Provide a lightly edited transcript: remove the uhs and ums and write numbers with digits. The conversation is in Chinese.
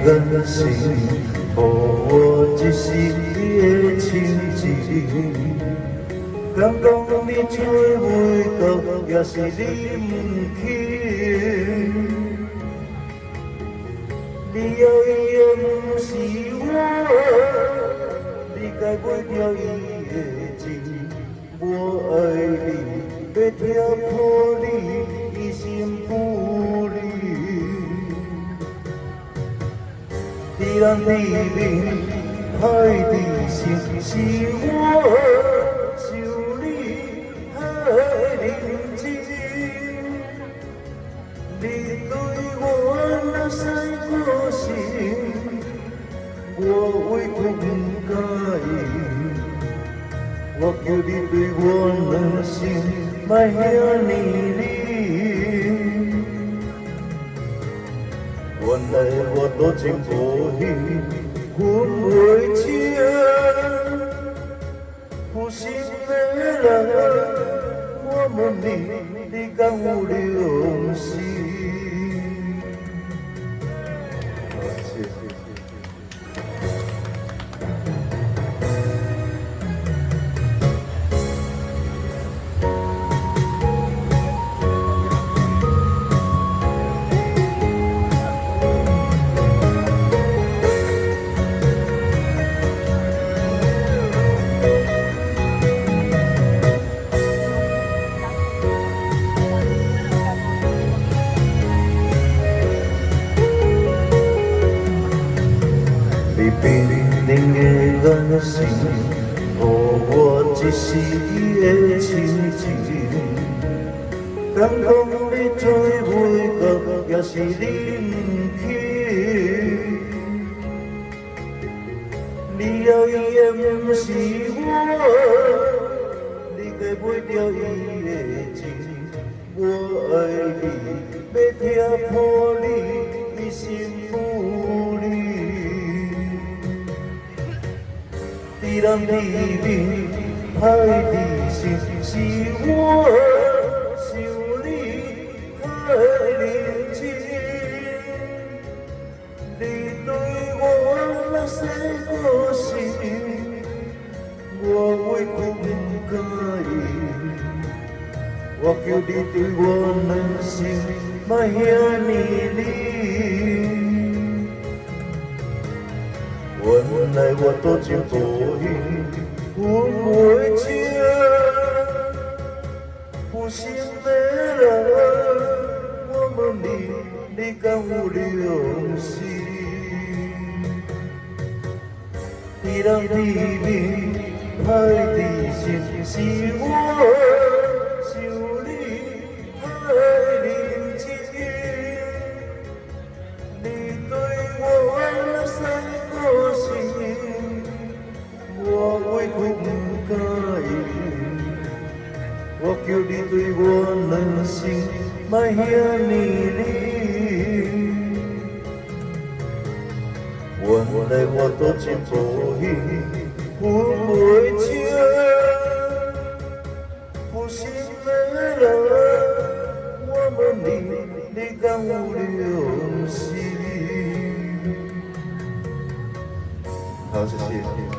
眼神，予我一世的亲情。敢讲你找袂到，也是你唔肯。你要伊的不是我，你该买掉伊的情。我爱你，要挑破你，一心不离。地人地面，海地心，是我想你太认真。你对我若使过心，我委屈不介意。我叫你对我软心，莫遐呢冷。原来我多情无义，分袂清，负心的人，我问你，你敢有良心？谢谢。你冰冷的眼神，予我一世的亲情。敢讲你找袂到，也是你唔肯。你要伊的不是我，你该买掉伊的情。我爱你，要挑破你，一心不离。地人地面，海地心，是我想你太认真。你对我若使过心，我委屈不介意。我叫你对我软心，莫遐呢冷。原来我多情无义，分袂清，负心的人，我问你，你敢有良心？地人地面，海地心，是我想你太认真。你对我若使过心，我委屈不介意。我叫你对我软心，莫遐呢冷。原来我多情无义，分袂清，负心的人，我问你，你敢有良心？好，谢谢。